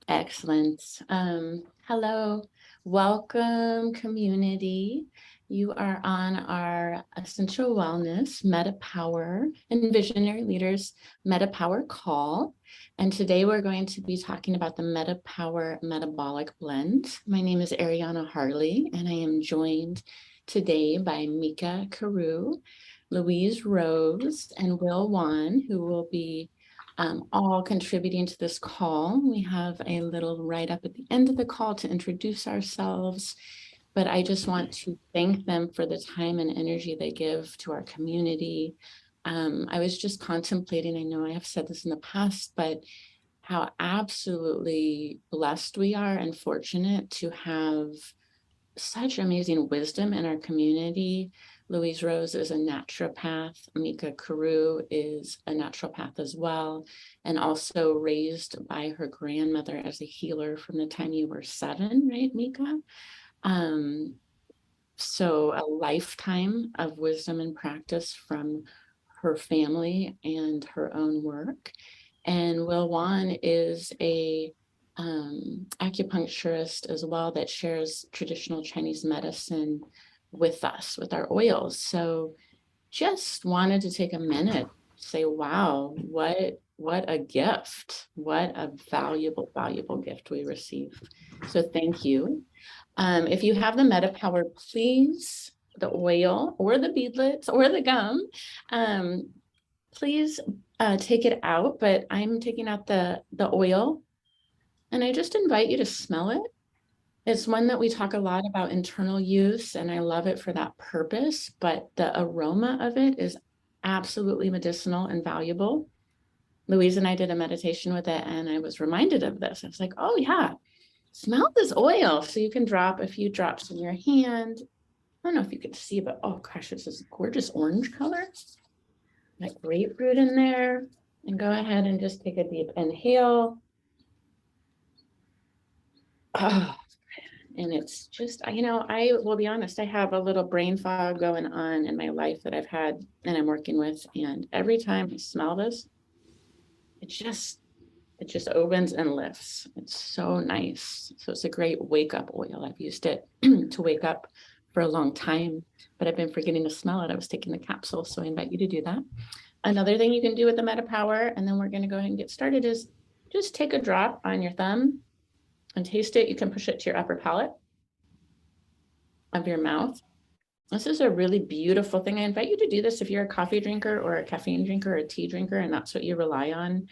Excellent. Hello, welcome community. You are on our Essential Wellness, MetaPWR, and Visionary Leaders MetaPWR call. And today we're going to be talking about the MetaPWR Metabolic Blend. My name is Ariana Harley, and I am joined today by Mica Carew, Louise Rose, and Wan, who will be all contributing to this call. We have a little write-up at the end of the call to introduce ourselves, but I just want to thank them for the time and energy they give to our community. I was just contemplating, I know I have said this in the past, but how absolutely blessed we are and fortunate to have such amazing wisdom in our community. Louise Rose is a naturopath. Mica Carew is a naturopath as well, and also raised by her grandmother as a healer from the time you were 7, right, Mica? So a lifetime of wisdom and practice from her family and her own work. And Wan is a acupuncturist as well that shares traditional Chinese medicine with us, with our oils. So just wanted to take a minute, say, wow, what a gift, what a valuable gift we received. So thank you. If you have the MetaPWR, please, the oil or the beadlets or the gum, please take it out, but I'm taking out the oil, and I just invite you to smell it. It's one that we talk a lot about internal use, and I love it for that purpose, but the aroma of it is absolutely medicinal and valuable. Louise and I did a meditation with it, and I was reminded of this. I was like, oh yeah, smell this oil. So you can drop a few drops in your hand. I don't know if you could see, but oh gosh, it's this gorgeous orange color. Like grapefruit in there. And go ahead and just take a deep inhale. Oh, and it's just, you know, I will be honest, I have a little brain fog going on in my life that I've had and I'm working with. And every time I smell this, it just opens and lifts. It's so nice. So it's a great wake up oil. I've used it to wake up for a long time, but I've been forgetting to smell it. I was taking the capsule, so I invite you to do that. Another thing you can do with the MetaPWR, and then we're going to go ahead and get started, is just take a drop on your thumb and taste it. You can push it to your upper palate of your mouth. This is a really beautiful thing. I invite you to do this if you're a coffee drinker or a caffeine drinker or a tea drinker, and that's what you rely on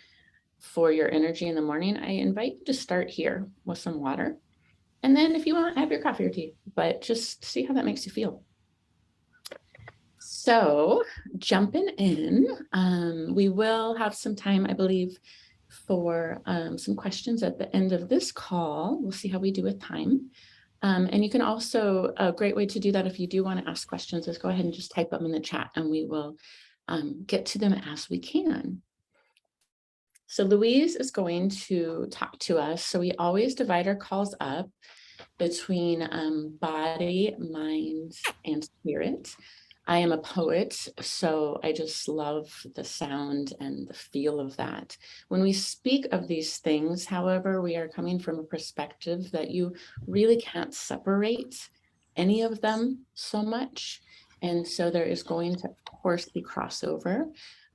for your energy in the morning. I invite you to start here with some water. And then if you want, have your coffee or tea, but just see how that makes you feel. So jumping in, we will have some time, I believe, for some questions at the end of this call. We'll see how we do with time. And you can also, a great way to do that if you do want to ask questions is go ahead and just type them in the chat and we will get to them as we can. So Louise is going to talk to us. So we always divide our calls up between body, mind, and spirit. I am a poet, so I just love the sound and the feel of that. When we speak of these things, however, we are coming from a perspective that you really can't separate any of them so much. And so there is going to, of course, be crossover.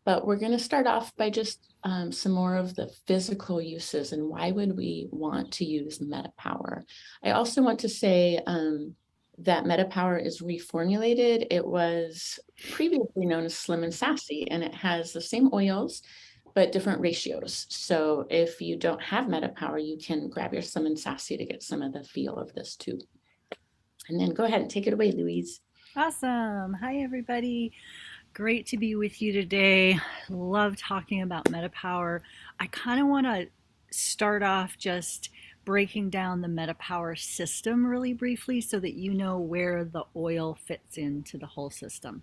But we're going to start off by just some more of the physical uses and why would we want to use MetaPWR. I also want to say that MetaPWR is reformulated. It was previously known as Slim and Sassy, and it has the same oils, but different ratios. So if you don't have MetaPWR, you can grab your Slim and Sassy to get some of the feel of this too. And then go ahead and take it away, Louise. Awesome. Hi, everybody. Great to be with you today. Love talking about MetaPWR. I kind of want to start off just breaking down the MetaPWR system really briefly so that you know where the oil fits into the whole system.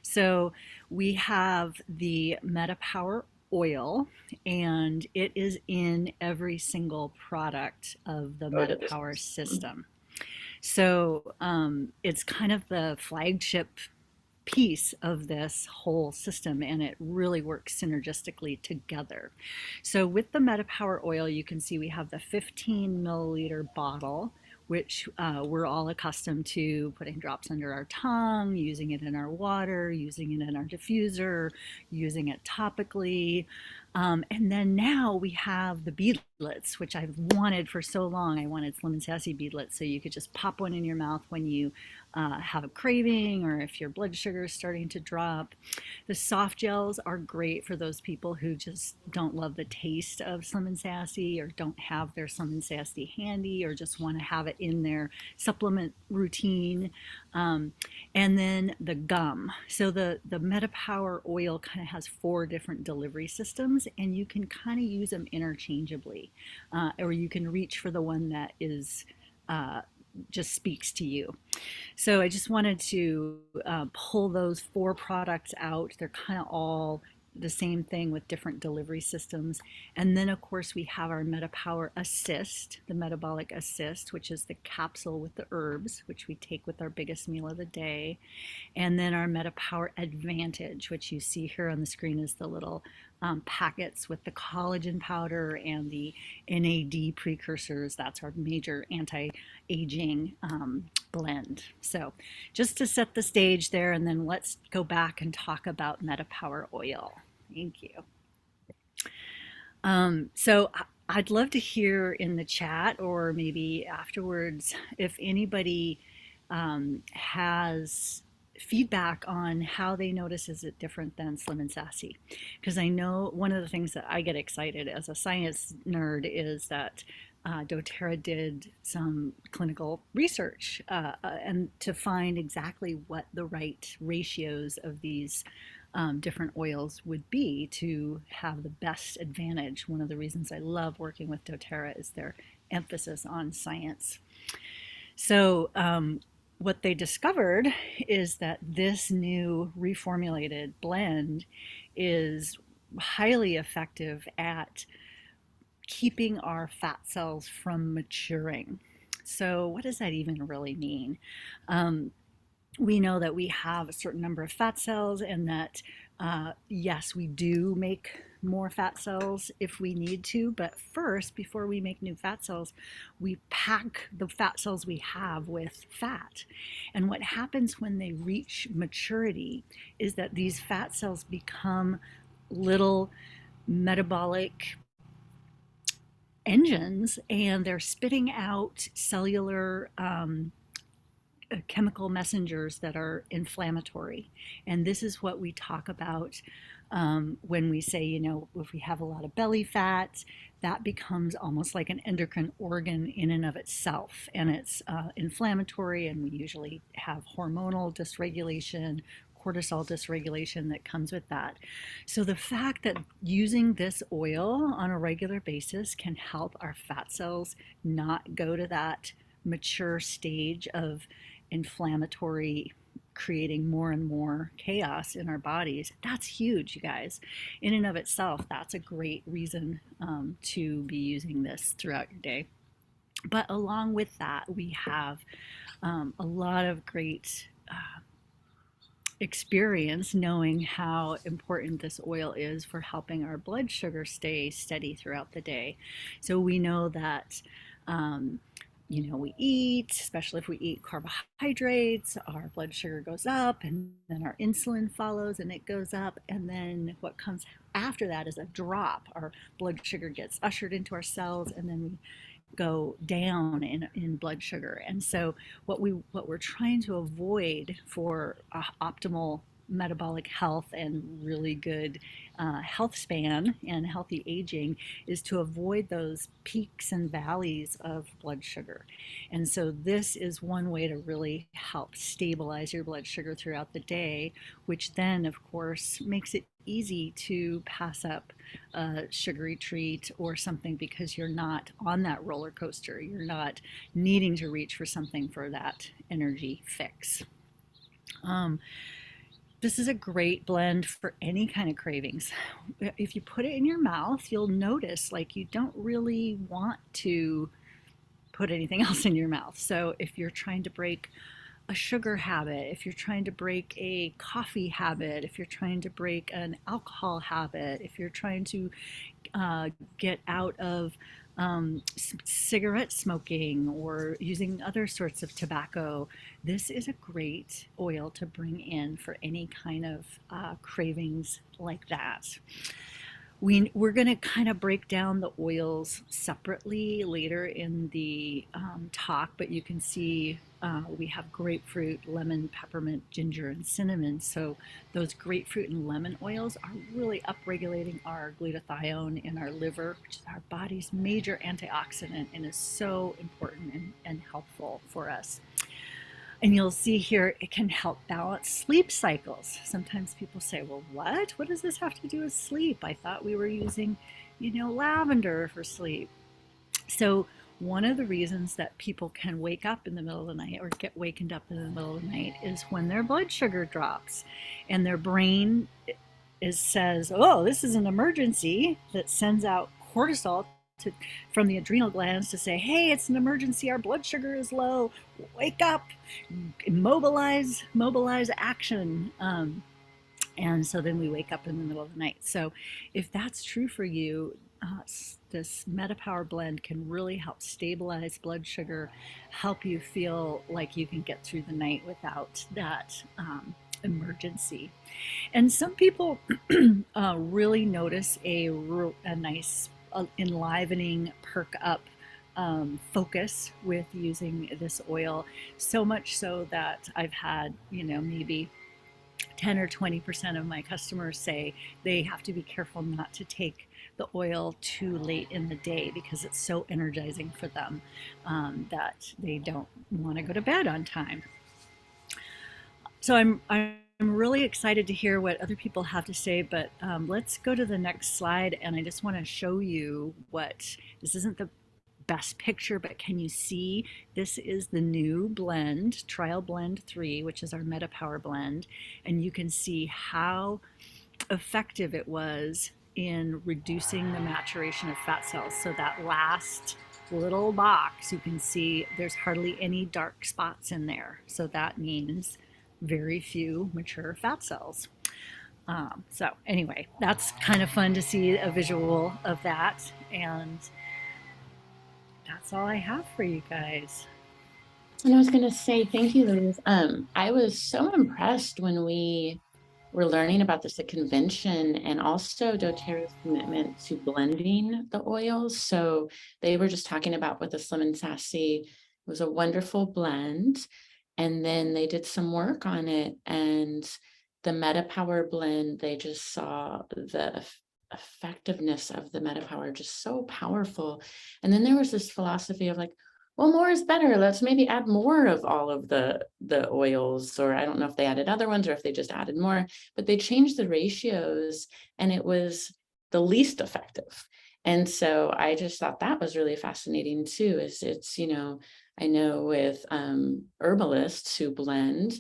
So we have the MetaPWR oil, and it is in every single product of the MetaPWR system. So it's kind of the flagship piece of this whole system, and it really works synergistically together. So with the MetaPWR oil, you can see we have the 15 milliliter bottle, which we're all accustomed to putting drops under our tongue, using it in our water, using it in our diffuser, using it topically. And then now we have the beadlets, which I've wanted for so long. I wanted Slim and Sassy beadlets, so you could just pop one in your mouth when you have a craving or if your blood sugar is starting to drop. The soft gels are great for those people who just don't love the taste of Slim and Sassy, or don't have their Slim and Sassy handy, or just want to have it in their supplement routine. And then the gum. So the MetaPWR oil kind of has 4 different delivery systems, and you can kind of use them interchangeably, or you can reach for the one that is just speaks to you. So I just wanted to pull those 4 products out. They're kind of all the same thing with different delivery systems. And then of course we have our MetaPWR Assist, the Metabolic Assist, which is the capsule with the herbs, which we take with our biggest meal of the day. And then our MetaPWR Advantage, which you see here on the screen, is the little packets with the collagen powder and the NAD precursors. That's our major anti-aging blend. So just to set the stage there, and then let's go back and talk about MetaPWR oil. Thank you. So I'd love to hear in the chat, or maybe afterwards, if anybody has feedback on how they notice is it different than Slim and Sassy. Because I know one of the things that I get excited as a science nerd is that dōTERRA did some clinical research and to find exactly what the right ratios of these different oils would be to have the best advantage. One of the reasons I love working with dōTERRA is their emphasis on science. So what they discovered is that this new reformulated blend is highly effective at keeping our fat cells from maturing. So what does that even really mean? We know that we have a certain number of fat cells, and that yes, we do make more fat cells if we need to, but first, before we make new fat cells, we pack the fat cells we have with fat. And what happens when they reach maturity is that these fat cells become little metabolic engines, and they're spitting out cellular chemical messengers that are inflammatory. And this is what we talk about when we say, you know, if we have a lot of belly fat, that becomes almost like an endocrine organ in and of itself. And it's inflammatory, and we usually have hormonal dysregulation, cortisol dysregulation that comes with that. So the fact that using this oil on a regular basis can help our fat cells not go to that mature stage of inflammatory, creating more and more chaos in our bodies, that's huge, you guys. In and of itself, that's a great reason to be using this throughout your day. But along with that, we have a lot of great experience knowing how important this oil is for helping our blood sugar stay steady throughout the day. So we know that you know, we eat, especially if we eat carbohydrates, our blood sugar goes up, and then our insulin follows and it goes up. And then what comes after that is a drop. Our blood sugar gets ushered into our cells, and then we go down in blood sugar. And so what we're trying to avoid for optimal metabolic health and really good health span and healthy aging is to avoid those peaks and valleys of blood sugar. And so this is one way to really help stabilize your blood sugar throughout the day, which then of course makes it easy to pass up a sugary treat or something, because you're not on that roller coaster. You're not needing to reach for something for that energy fix. This is a great blend for any kind of cravings. If you put it in your mouth, you'll notice like you don't really want to put anything else in your mouth. So if you're trying to break a sugar habit, if you're trying to break a coffee habit, if you're trying to break an alcohol habit, if you're trying to get out of cigarette smoking or using other sorts of tobacco, this is a great oil to bring in for any kind of cravings like that. We're going to kind of break down the oils separately later in the talk, but you can see we have grapefruit, lemon, peppermint, ginger, and cinnamon. So those grapefruit and lemon oils are really upregulating our glutathione in our liver, which is our body's major antioxidant and is so important and helpful for us. And you'll see here, it can help balance sleep cycles. Sometimes people say, well, what? What does this have to do with sleep? I thought we were using, lavender for sleep. So one of the reasons that people can wake up in the middle of the night or get wakened up in the middle of the night is when their blood sugar drops and their brain says, oh, this is an emergency, that sends out cortisol from the adrenal glands to say, hey, it's an emergency, our blood sugar is low, wake up, mobilize action. And so then we wake up in the middle of the night. So if that's true for you, this MetaPWR blend can really help stabilize blood sugar, help you feel like you can get through the night without that emergency. And some people really notice a nice enlivening, perk up focus with using this oil, so much so that I've had, maybe 10 or 20% of my customers say they have to be careful not to take the oil too late in the day because it's so energizing for them that they don't want to go to bed on time. So I'm really excited to hear what other people have to say, but let's go to the next slide. And I just want to show you this isn't the best picture, but can you see this is the new blend, Trial Blend 3, which is our MetaPWR blend. And you can see how effective it was in reducing the maturation of fat cells. So that last little box, you can see there's hardly any dark spots in there. So that means very few mature fat cells. So anyway, that's kind of fun to see a visual of that. And that's all I have for you guys. And I was going to say, thank you, Louise. I was so impressed when we were learning about this at convention, and also dōTERRA's commitment to blending the oils. So they were just talking about with the Slim and Sassy, it was a wonderful blend. And then they did some work on it, and the MetaPWR blend, they just saw the effectiveness of the MetaPWR just so powerful. And then there was this philosophy of like, well, more is better. Let's maybe add more of all of the oils, or I don't know if they added other ones or if they just added more, but they changed the ratios and it was the least effective. And so I just thought that was really fascinating too, is it's, I know with herbalists who blend,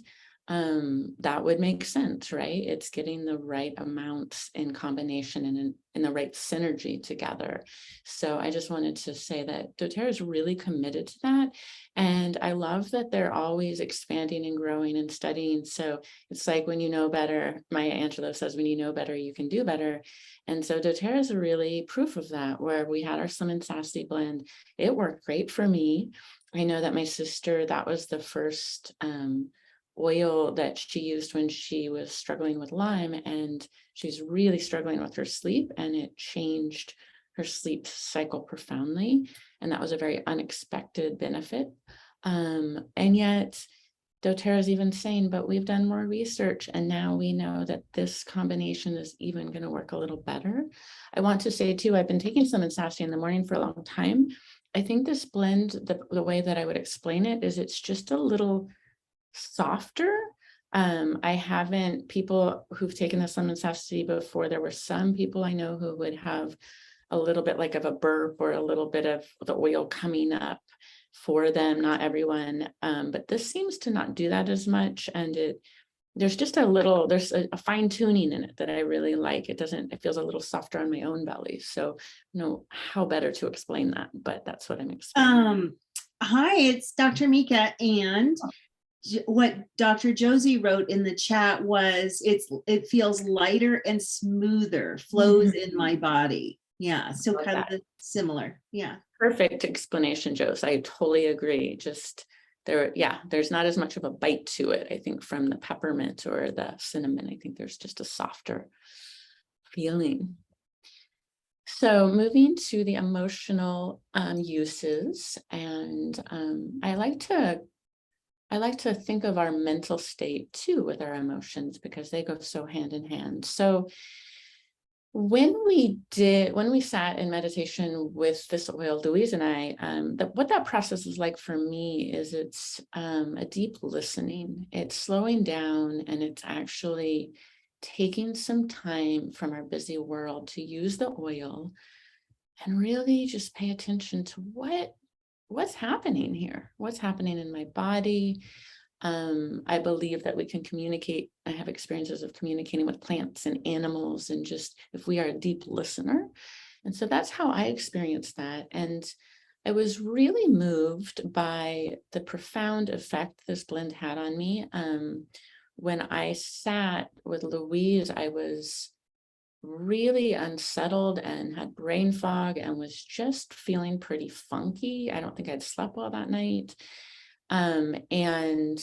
that would make sense, right? It's getting the right amounts in combination and in the right synergy together. So I just wanted to say that dōTERRA is really committed to that. And I love that they're always expanding and growing and studying. So it's like, when you know better, Maya Angelou says, when you know better, you can do better. And so dōTERRA is really proof of that, where we had our Slim and Sassy blend. It worked great for me. I know that my sister, that was the first oil that she used when she was struggling with Lyme, and she's really struggling with her sleep, and it changed her sleep cycle profoundly. And that was a very unexpected benefit. And yet dōTERRA is even saying, but we've done more research and now we know that this combination is even going to work a little better. I want to say too, I've been taking Slim and Sassy in the morning for a long time. I think this blend, the way that I would explain it is it's just a little softer. I haven't, people who've taken the Slim and Sassy before, there were some people I know who would have a little bit like of a burp or a little bit of the oil coming up for them, not everyone, but this seems to not do that as much. And there's just there's a fine tuning in it that I really like. It feels a little softer on my own belly. So I don't know how better to explain that, but that's what I'm explaining. Hi, it's Dr. Mica, and what Dr. Josie wrote in the chat was it feels lighter and smoother, flows in my body. Yeah, so kind of similar. Yeah. Perfect explanation, Jose. I totally agree. Just there's not as much of a bite to it, I think, from the peppermint or the cinnamon. I think there's just a softer feeling. So moving to the emotional uses, and I like to think of our mental state too with our emotions, because they go so hand in hand. So when we sat in meditation with this oil, Louise and I, what that process is like for me is it's a deep listening. It's slowing down, and it's actually taking some time from our busy world to use the oil and really just pay attention to what's happening here, what's happening in my body. I believe that we can communicate. I have experiences of communicating with plants and animals, and just if we are a deep listener. And so that's how I experienced that. And I was really moved by the profound effect this blend had on me. When I sat with Louise, I was really unsettled and had brain fog and was just feeling pretty funky. I don't think I'd slept well that night. And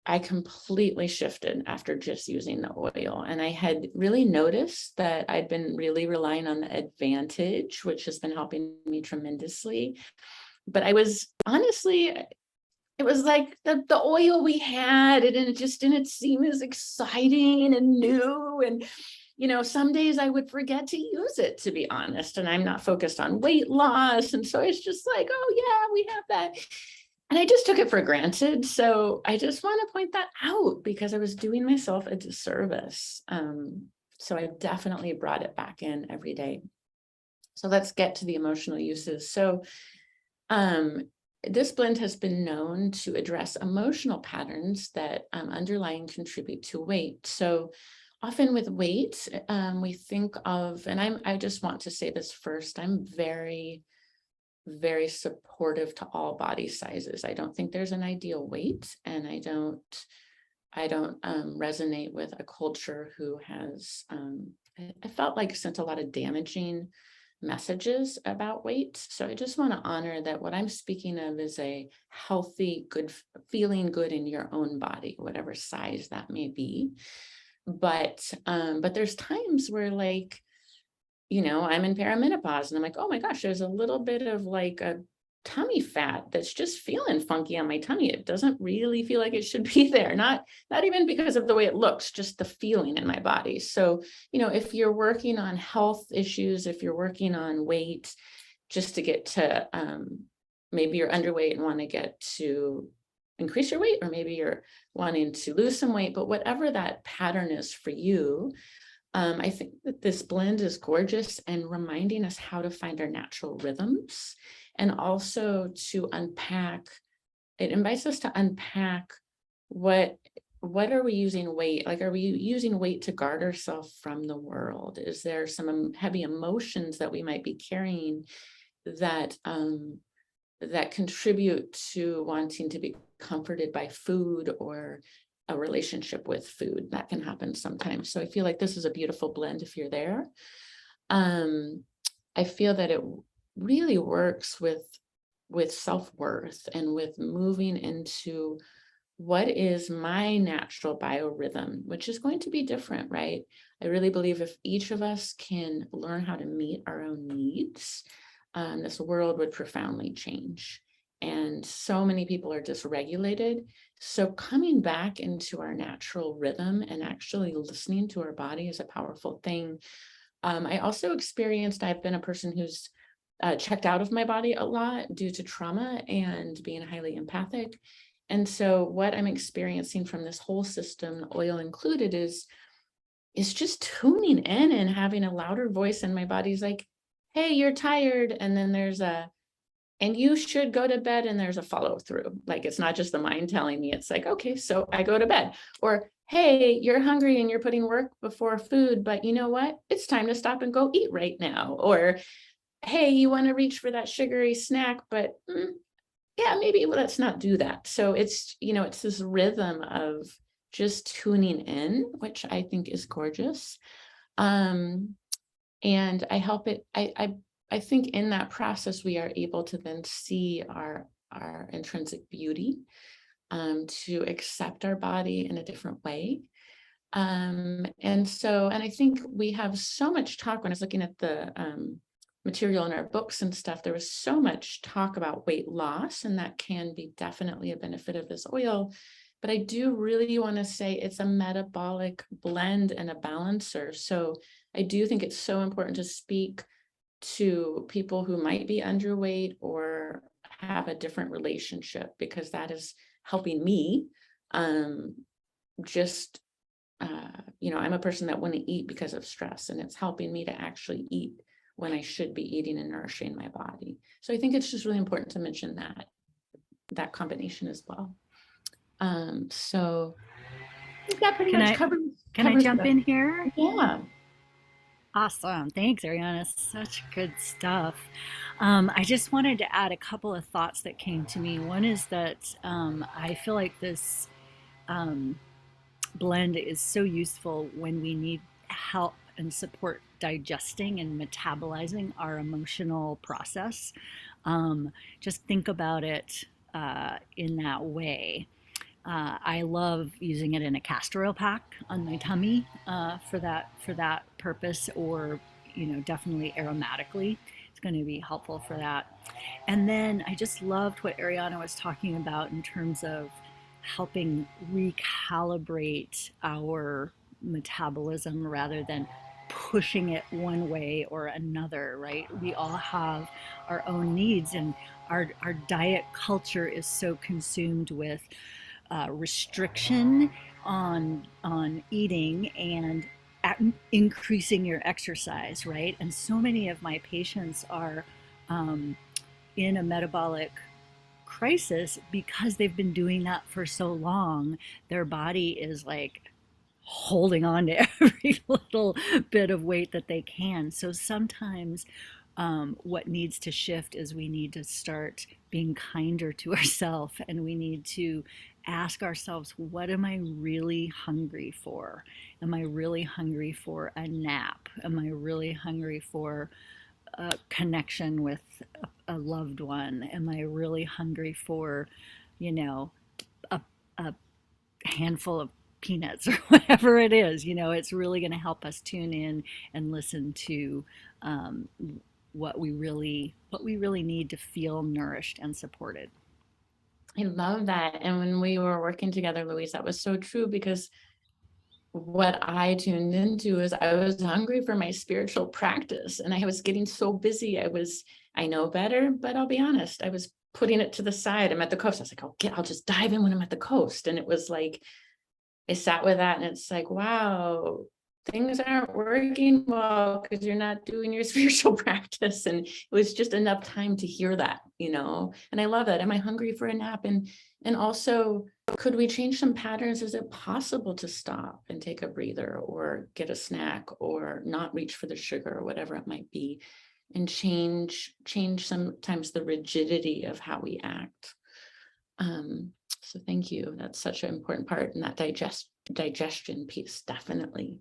I completely shifted after just using the oil. And I had really noticed that I'd been really relying on the Advantage, which has been helping me tremendously. But I was honestly, it was like the oil we had, and it just didn't seem as exciting and new. And, some days I would forget to use it, to be honest. And I'm not focused on weight loss. And so it's just like, oh yeah, we have that. And I just took it for granted. So I just want to point that out, because I was doing myself a disservice. So I definitely brought it back in every day. So let's get to the emotional uses. So this blend has been known to address emotional patterns that underlying contribute to weight. So often with weight, we think of, and I just want to say this first, I'm very supportive to all body sizes. I don't think there's an ideal weight, and I don't resonate with a culture who has, I felt like sent a lot of damaging messages about weight. So I just want to honor that what I'm speaking of is a healthy, good, feeling good in your own body, whatever size that may be. But there's times where, like, I'm in perimenopause and I'm like, oh my gosh, there's a little bit of like a tummy fat that's just feeling funky on my tummy. It doesn't really feel like it should be there. Not even because of the way it looks, just the feeling in my body. So, if you're working on health issues, if you're working on weight, just to get to, maybe you're underweight and want to get to increase your weight, or maybe you're wanting to lose some weight, but whatever that pattern is for you, I think that this blend is gorgeous and reminding us how to find our natural rhythms, and also to unpack. It invites us to unpack what are we using weight? Like, are we using weight to guard ourselves from the world? Is there some heavy emotions that we might be carrying that that contribute to wanting to be comforted by food or a relationship with food? That can happen sometimes. So I feel like this is a beautiful blend if you're there. I feel that it really works with self-worth and with moving into what is my natural biorhythm, which is going to be different, right? I really believe if each of us can learn how to meet our own needs, this world would profoundly change. And so many people are dysregulated. So coming back into our natural rhythm and actually listening to our body is a powerful thing. I also experienced, I've been a person who's checked out of my body a lot due to trauma and being highly empathic. And so what I'm experiencing from this whole system, oil included, is just tuning in and having a louder voice in my body's like, hey, you're tired. And then there's and you should go to bed, and there's a follow through. Like, it's not just the mind telling me, it's like, okay, so I go to bed. Or, hey, you're hungry and you're putting work before food, but you know what? It's time to stop and go eat right now. Or, hey, you want to reach for that sugary snack, but yeah, maybe let's not do that. So it's, you know, it's this rhythm of just tuning in, which I think is gorgeous. And I help it, I think in that process, we are able to then see our intrinsic beauty, to accept our body in a different way. And I think we have so much talk. When I was looking at the material in our books and stuff, there was so much talk about weight loss, and that can be definitely a benefit of this oil. But I do really want to say it's a metabolic blend and a balancer. So I do think it's so important to speak to people who might be underweight or have a different relationship, because that is helping me. You know, I'm a person that wouldn't eat because of stress, and it's helping me to actually eat when I should be eating and nourishing my body. So I think it's just really important to mention that combination as well. So I think that pretty much covers. Can I jump in here? Yeah. Awesome. Thanks, Ariana. Such good stuff. I just wanted to add a couple of thoughts that came to me. One is that I feel like this blend is so useful when we need help and support digesting and metabolizing our emotional process. Just think about it in that way. I love using it in a castor oil pack on my tummy for that purpose, or definitely aromatically. It's going to be helpful for that. And then I just loved what Ariana was talking about in terms of helping recalibrate our metabolism rather than pushing it one way or another, right? We all have our own needs, and our diet culture is so consumed with restriction on eating and increasing your exercise, right? And so many of my patients are in a metabolic crisis because they've been doing that for so long. Their body is like holding on to every little bit of weight that they can. So sometimes what needs to shift is we need to start being kinder to ourselves, and we need to ask ourselves, what am I really hungry for? Am I really hungry for a nap? Am I really hungry for a connection with a loved one? Am I really hungry for, a handful of peanuts or whatever it is? It's really going to help us tune in and listen to what we really need to feel nourished and supported. I love that. And when we were working together, Louise, that was so true, because what I tuned into is I was hungry for my spiritual practice, and I was getting so busy. I know better, but I'll be honest, I was putting it to the side. I'm at the coast. I was like, I'll just dive in when I'm at the coast. And it was like, I sat with that, and it's like, wow, things aren't working well because you're not doing your spiritual practice. And it was just enough time to hear that, and I love that. Am I hungry for a nap? And also, could we change some patterns? Is it possible to stop and take a breather, or get a snack, or not reach for the sugar, or whatever it might be, and change sometimes the rigidity of how we act? So thank you. That's such an important part in that digestion piece, definitely.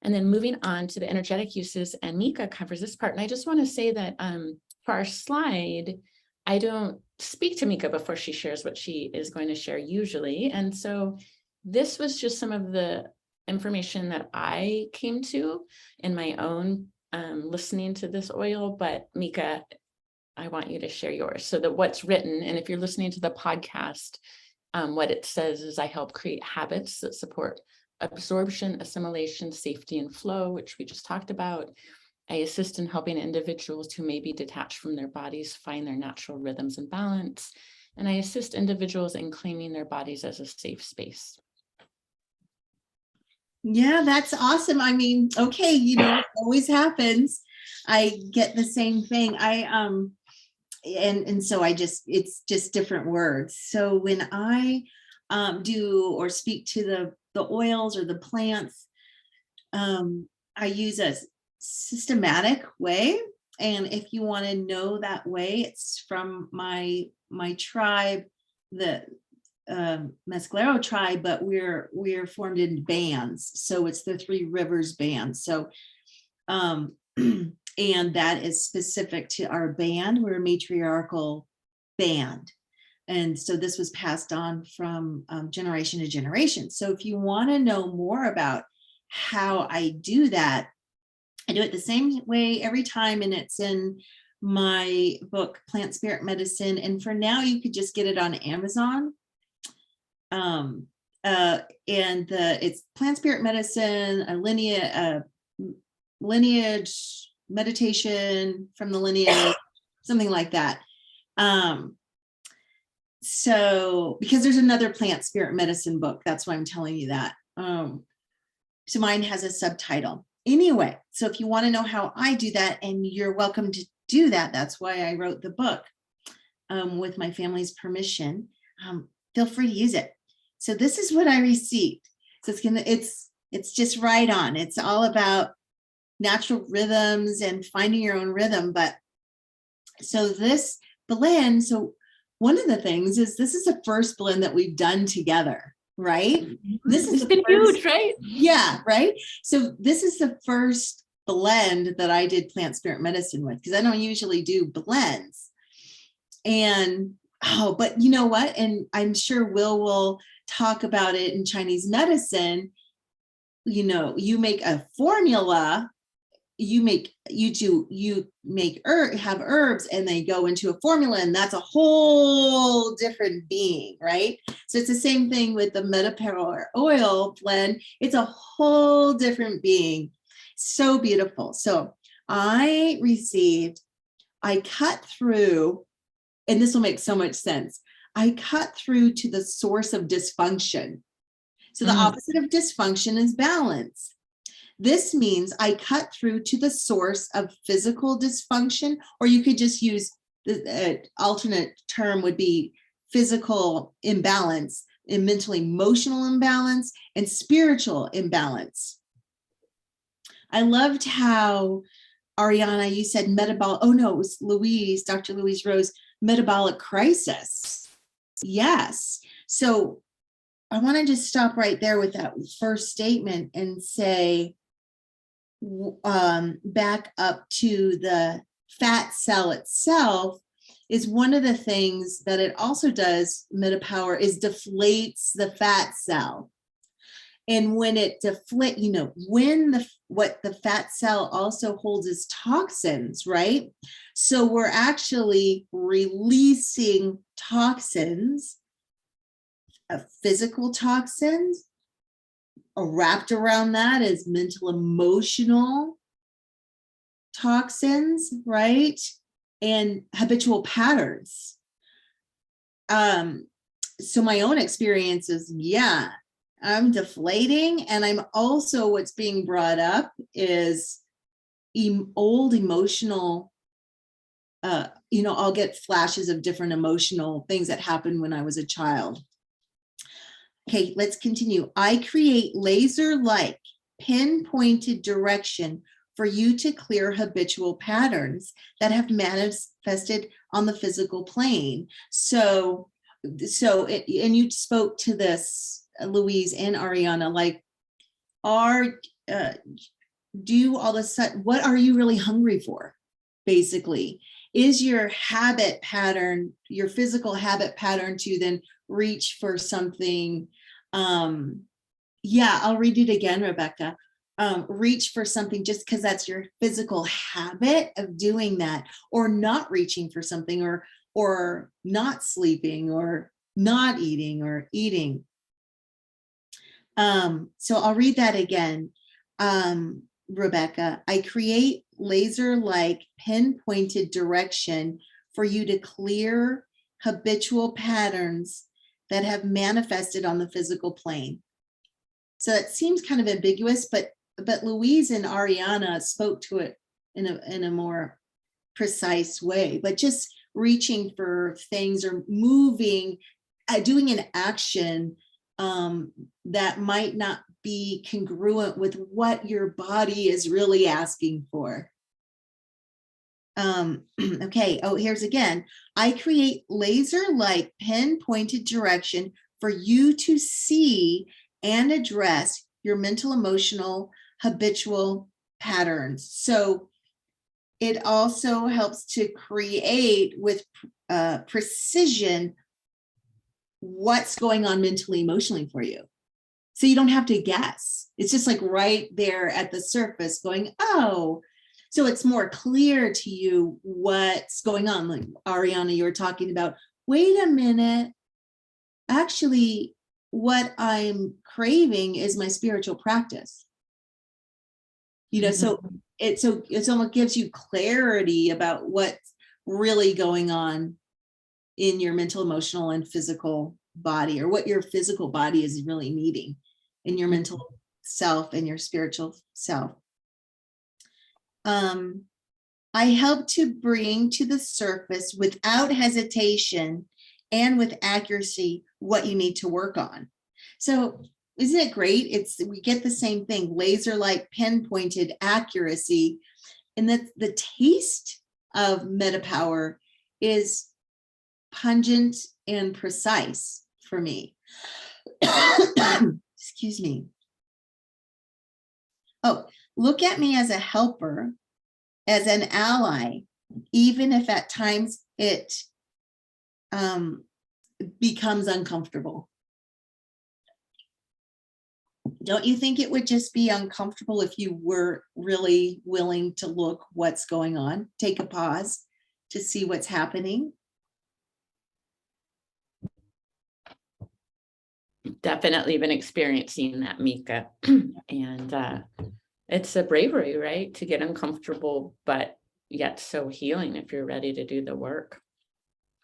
And then moving on to the energetic uses, and Mica covers this part. And I just want to say that for our slide, I don't speak to Mica before she shares what she is going to share usually. And so this was just some of the information that I came to in my own listening to this oil. But Mica, I want you to share yours, so that what's written, and if you're listening to the podcast, what it says is, I help create habits that support absorption, assimilation, safety, and flow, which we just talked about. I assist in helping individuals who may be detached from their bodies find their natural rhythms and balance. And I assist individuals in claiming their bodies as a safe space. Yeah, that's awesome. I mean, okay, it always happens. I get the same thing. And so it's just different words. So when I do or speak to the oils or the plants, I use a systematic way. And if you want to know that way, it's from my tribe, the Mescalero tribe, but we're formed in bands. So it's the Three Rivers band. So and that is specific to our band. We're a matriarchal band. And so this was passed on from generation to generation. So if you want to know more about how I do that, I do it the same way every time, and it's in my book, Plant Spirit Medicine. And for now, you could just get it on Amazon. It's Plant Spirit Medicine, a lineage meditation from the lineage, something like that. So because there's another Plant Spirit Medicine book, that's why I'm telling you that. So mine has a subtitle. Anyway, so if you want to know how I do that, and you're welcome to do that, that's why I wrote the book with my family's permission. Feel free to use it. So this is what I received. So it's just right on. It's all about natural rhythms and finding your own rhythm. But so this blend, so one of the things is this is the first blend that we've done together, right? This is been huge, right? Yeah, right. So this is the first blend that I did Plant Spirit Medicine with, because I don't usually do blends. And but you know what? And I'm sure will talk about it in Chinese medicine. You know, you make a formula, have herbs, and they go into a formula, and that's a whole different being, right? So it's the same thing with the MetaPWR oil blend. It's a whole different being. So beautiful. So I cut through, and this will make so much sense. I cut through to the source of dysfunction. So the opposite of dysfunction is balance. This means I cut through to the source of physical dysfunction, or you could just use the alternate term would be physical imbalance, and mental emotional imbalance, and spiritual imbalance. I loved how Ariana, you said metabolic, oh no, it was Louise, Dr. Louise Rose, metabolic crisis. Yes. So I want to just stop right there with that first statement and say, back up to the fat cell itself is one of the things that it also does, MetaPWR, is deflates the fat cell. And when it deflates, you know, what the fat cell also holds is toxins, right? So we're actually releasing toxins, physical toxins. Wrapped around that is mental, emotional toxins, right? And habitual patterns. So my own experience is, yeah, I'm deflating, and I'm also, what's being brought up is old emotional, you know, I'll get flashes of different emotional things that happened when I was a child. Okay, let's continue. I create laser-like pinpointed direction for you to clear habitual patterns that have manifested on the physical plane. And you spoke to this, Louise and Ariana, like, do all of a sudden, what are you really hungry for? Basically, is your habit pattern, your physical habit pattern to then reach for something? Yeah, I'll read it again, Rebecca. Reach for something just because that's your physical habit of doing that, or not reaching for something, or not sleeping, or not eating, or eating. So I'll read that again, Rebecca. I create laser-like pinpointed direction for you to clear habitual patterns that have manifested on the physical plane. So it seems kind of ambiguous, but Louise and Ariana spoke to it in a more precise way. But just reaching for things, or moving, doing an action that might not be congruent with what your body is really asking for. Okay, oh, here's again. I create laser-like pinpointed direction for you to see and address your mental, emotional, habitual patterns. So it also helps to create with precision what's going on mentally, emotionally for you. So you don't have to guess. It's just like right there at the surface going, oh, so it's more clear to you what's going on. Like Ariana, you were talking about, wait a minute, actually, what I'm craving is my spiritual practice. You know, so it almost gives you clarity about what's really going on in your mental, emotional, and physical body, or what your physical body is really needing in your mental self and your spiritual self. I help to bring to the surface without hesitation and with accuracy what you need to work on. So isn't it great? We get the same thing, laser-like pinpointed accuracy, and that the taste of MetaPWR is pungent and precise for me. Excuse me. Oh, look at me as a helper, as an ally, even if at times it becomes uncomfortable. Don't you think it would just be uncomfortable if you were really willing to look what's going on, take a pause to see what's happening? Definitely been experiencing that, Mica. And it's a bravery, right? To get uncomfortable, but yet so healing if you're ready to do the work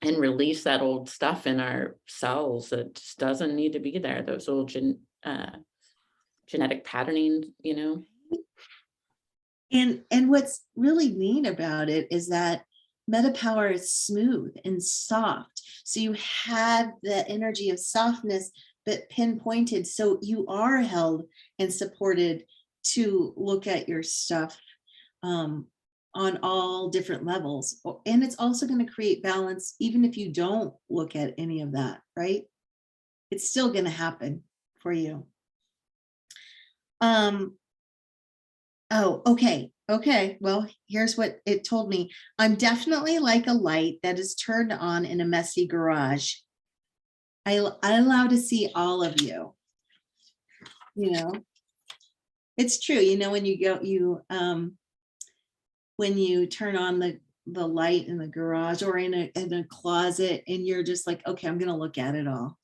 and release that old stuff in our cells that just doesn't need to be there. Those old genetic patterning, you know. And what's really neat about it is that MetaPWR is smooth and soft. So you have the energy of softness, but pinpointed. So you are held and supported to look at your stuff on all different levels. And it's also going to create balance, even if you don't look at any of that, right? It's still going to happen for you. Oh, okay. Okay. Well, here's what it told me. I'm definitely like a light that is turned on in a messy garage. I allow to see all of you. You know, it's true. You know, when you go, when you turn on the light in the garage or in a closet, and you're just like, okay, I'm going to look at it all.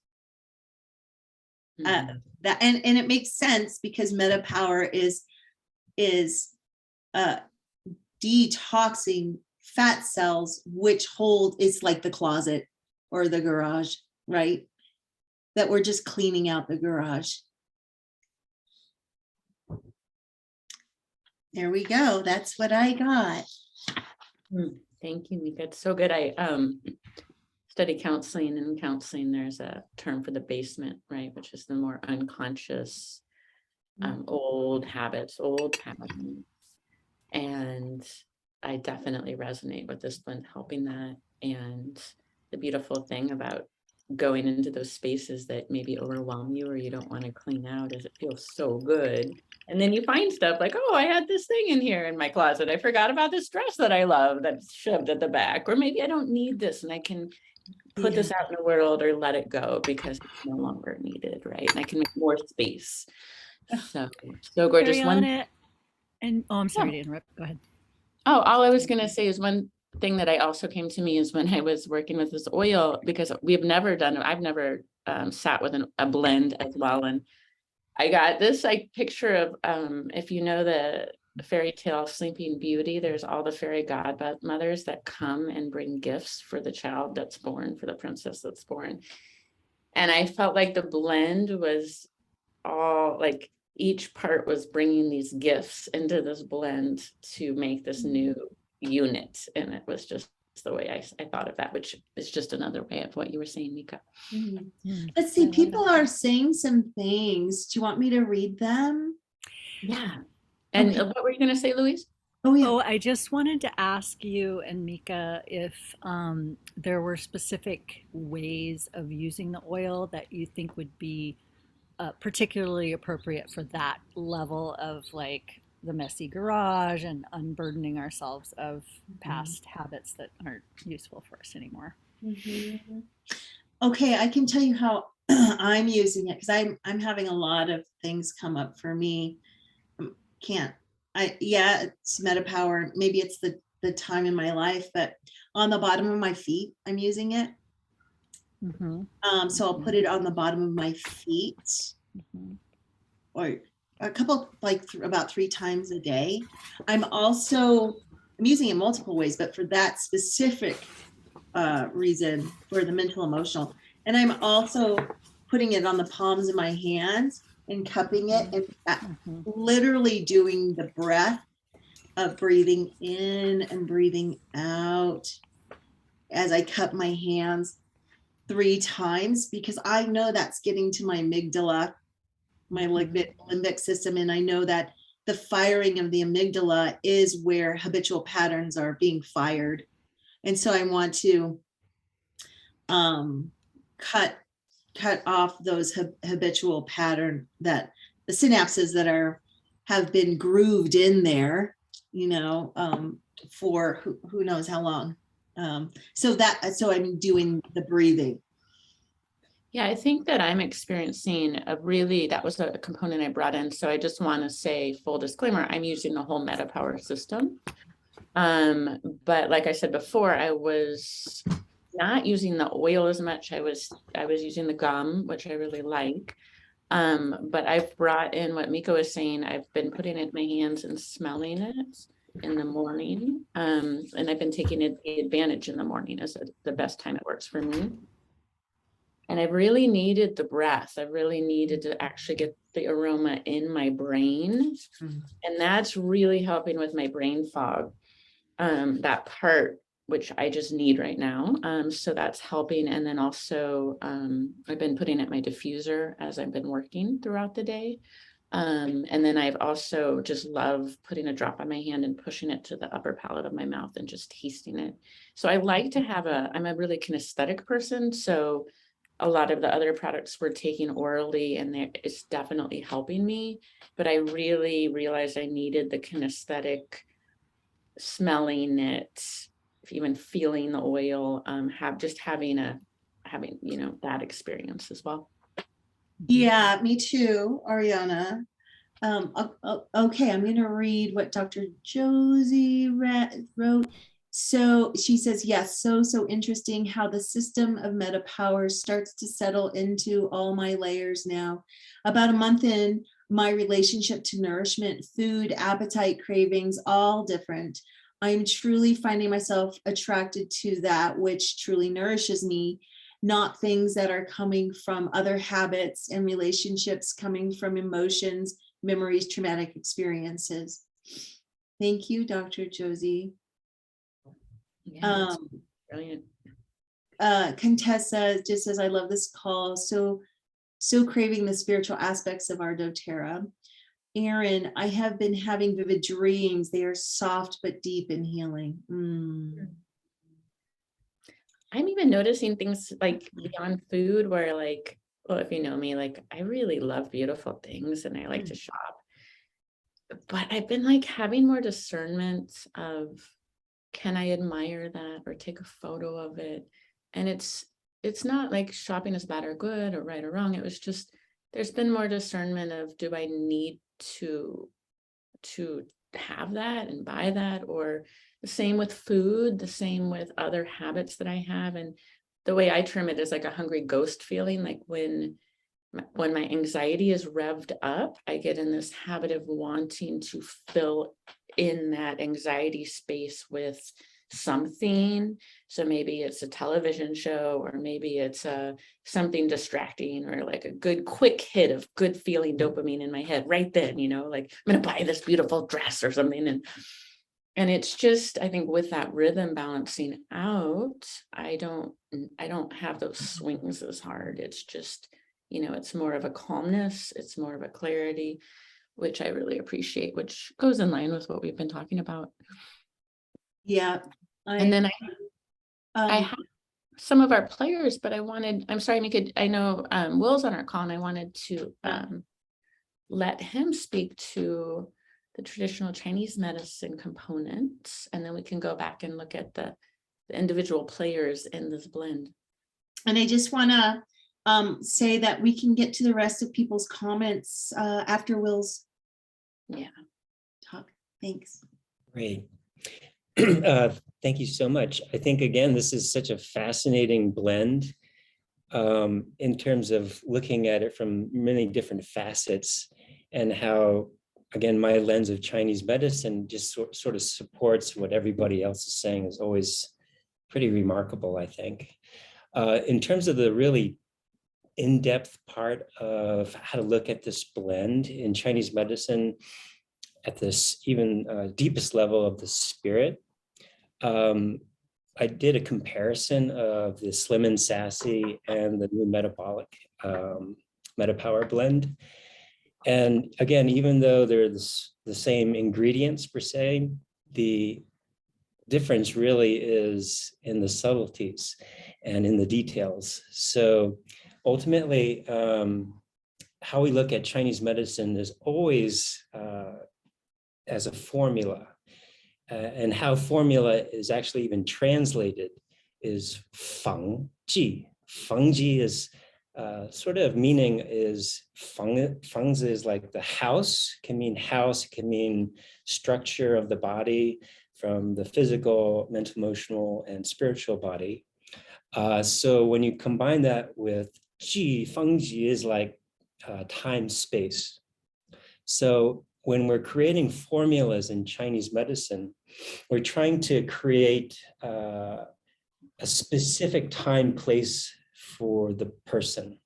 And it makes sense because MetaPWR is detoxing fat cells, which it's like the closet or the garage, right? That we're just cleaning out the garage. There we go. That's what I got. Thank you, Mica. It's so good. I study counseling, and in counseling there's a term for the basement, right? Which is the more unconscious, old habits, old patterns. And I definitely resonate with this blend, helping that. And the beautiful thing about going into those spaces that maybe overwhelm you or you don't want to clean out is it feels so good. And then you find stuff like, oh, I had this thing in here in my closet. I forgot about this dress that I love that's shoved at the back. Or maybe I don't need this and I can put this out in the world or let it go because it's no longer needed, right? And I can make more space. So gorgeous. Ariana, I'm sorry to interrupt. Go ahead. Oh, all I was going to say is one thing that I also came to me is when I was working with this oil, because I've never sat with a blend as well. And I got this picture of, if you know the fairy tale Sleeping Beauty, there's all the fairy godmothers that come and bring gifts for the child that's born, for the princess that's born. And I felt like the blend was all like, each part was bringing these gifts into this blend to make this new unit. And it was just the way I thought of that, which is just another way of what you were saying, Mica. Let's see, people are saying some things. Do you want me to read them? Yeah. And Okay. what were you going to say, Louise? Oh, yeah. Oh, I just wanted to ask you and Mica if there were specific ways of using the oil that you think would be particularly appropriate for that level of like the messy garage and unburdening ourselves of past habits that aren't useful for us anymore. Mhm. Okay, I can tell you how I'm using it because I'm having a lot of things come up for me. Can't yeah, it's MetaPWR. Maybe it's the time in my life, but on the bottom of my feet, I'm using it. Mm-hmm. So I'll put it on the bottom of my feet, Mm-hmm. or a couple, like about 3 times a day. I'm using it multiple ways, but for that specific reason, for the mental emotional, and I'm also putting it on the palms of my hands and cupping it and Mm-hmm. literally doing the breath of breathing in and breathing out as I cup my hands 3 times, because I know that's getting to my amygdala, my limbic system. And I know that the firing of the amygdala is where habitual patterns are being fired. And so I want to cut off those habitual pattern, that the synapses that have been grooved in there, for who knows how long. So I'm doing the breathing. Yeah, I think that I'm experiencing that was a component I brought in. So I just want to say, full disclaimer, I'm using the whole MetaPWR system. But like I said before, I was not using the oil as much. I was using the gum, which I really like. But I've brought in what Mica was saying. I've been putting it in my hands and smelling it in the morning. And I've been taking advantage in the morning as the best time it works for me. And I really needed the breath. I really needed to actually get the aroma in my brain. Mhm. And that's really helping with my brain fog. That part, which I just need right now. So that's helping. And then also, I've been putting at my diffuser as I've been working throughout the day. And then I've also just love putting a drop on my hand and pushing it to the upper palate of my mouth and just tasting it. So I like to I'm a really kinesthetic person. So a lot of the other products we're taking orally, and it's definitely helping me. But I really realized I needed the kinesthetic, smelling it, even feeling the oil, having that experience as well. Yeah, me too, Ariana. Okay, I'm going to read what Dr. Josie wrote. So she says, yes, so interesting how the system of MetaPWR starts to settle into all my layers now. About a month in, my relationship to nourishment, food, appetite, cravings, all different. I'm truly finding myself attracted to that which truly nourishes me, not things that are coming from other habits and relationships, coming from emotions, memories, traumatic experiences. Thank you, Dr. Josie. Yeah, brilliant. Contessa just says, I love this call. So craving the spiritual aspects of our dōTERRA. Aaron, I have been having vivid dreams. They are soft but deep and healing. I'm even noticing things like beyond food, where like, well, if you know me, like I really love beautiful things and I like to shop. But I've been like having more discernment of, can I admire that or take a photo of it? And it's not like shopping is bad or good or right or wrong. It was just, there's been more discernment of, do I need to have that and buy that? Or the same with food, the same with other habits that I have. And the way I term it is like a hungry ghost feeling, like when my anxiety is revved up, I get in this habit of wanting to fill in that anxiety space with something. So maybe it's a television show, or maybe it's something distracting, or like a good quick hit of good feeling dopamine in my head right then, like I'm going to buy this beautiful dress or something. And it's just, I think with that rhythm balancing out, I don't have those swings as hard. It's just, it's more of a calmness. It's more of a clarity. which I really appreciate, which goes in line with what we've been talking about. Yeah. And then I um, have some of our players, but I'm sorry, Mica, I know Will's on our call, and I wanted to let him speak to the traditional Chinese medicine components, and then we can go back and look at the individual players in this blend. and I just want to say that we can get to the rest of people's comments after Will's talk. Thanks. Great. Thank you so much. I think, again, this is such a fascinating blend in terms of looking at it from many different facets, and how, again, my lens of Chinese medicine just sort of supports what everybody else is saying is always pretty remarkable, I think. In terms of the really in-depth part of how to look at this blend in Chinese medicine at this even deepest level of the spirit, I did a comparison of the Slim and Sassy and the new Metabolic MetaPWR blend. And again, even though they're the same ingredients per se, the difference really is in the subtleties and in the details. So ultimately, how we look at Chinese medicine is always as a formula. And how formula is actually even translated is feng ji. Feng ji is sort of meaning is feng is like the house, can mean house, can mean structure of the body from the physical, mental, emotional, and spiritual body. So when you combine that with ji, feng ji is like time, space. So when we're creating formulas in Chinese medicine, we're trying to create a specific time, place for the person,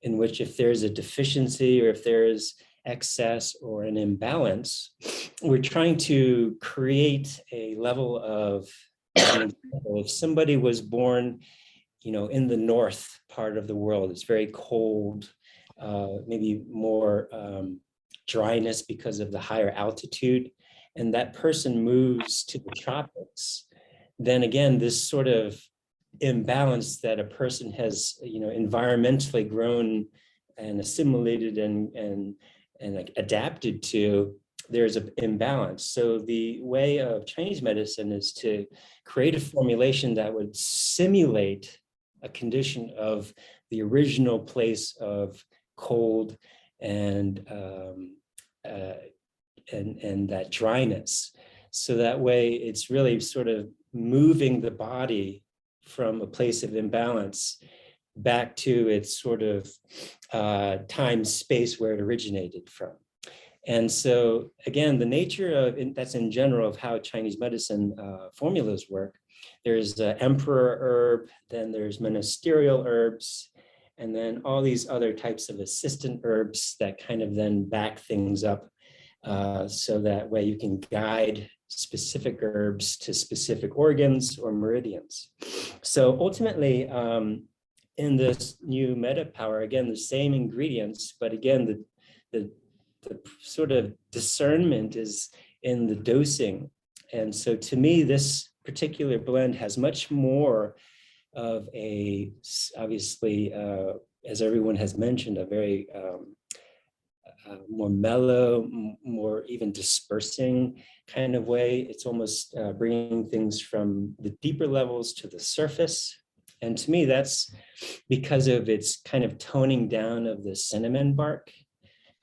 in which if there's a deficiency or if there's excess or an imbalance, we're trying to create a level of, if somebody was born, in the north part of the world, it's very cold, maybe more dryness because of the higher altitude, and that person moves to the tropics, then again, this sort of imbalance that a person has, environmentally grown and assimilated and adapted to, there's an imbalance. So the way of Chinese medicine is to create a formulation that would simulate a condition of the original place of cold and that dryness. So that way it's really sort of moving the body from a place of imbalance back to its sort of time, space where it originated from. And so again, the nature of, that's in general of how Chinese medicine formulas work. There's emperor herb, then there's ministerial herbs, and then all these other types of assistant herbs that kind of then back things up. So that way you can guide specific herbs to specific organs or meridians. So ultimately, in this new MetaPWR, again, the same ingredients, but again, the sort of discernment is in the dosing. And so to me, this particular blend has much more of a, obviously, as everyone has mentioned, a very more mellow, more even dispersing kind of way. It's almost bringing things from the deeper levels to the surface. And to me, that's because of its kind of toning down of the cinnamon bark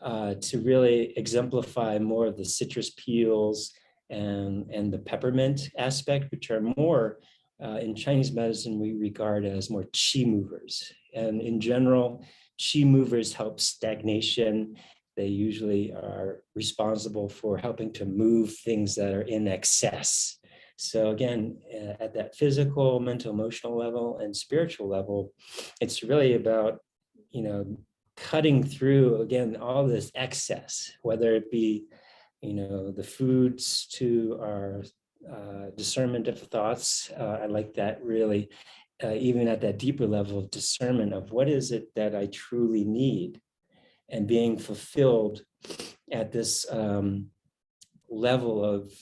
to really exemplify more of the citrus peels and the peppermint aspect, which are more in Chinese medicine we regard as more qi movers. And in general, qi movers help stagnation. They usually are responsible for helping to move things that are in excess. So again, at that physical, mental, emotional level and spiritual level, it's really about, cutting through, again, all this excess, whether it be, the foods to our discernment of thoughts. I like that really, even at that deeper level of discernment of what is it that I truly need, and being fulfilled at this level of,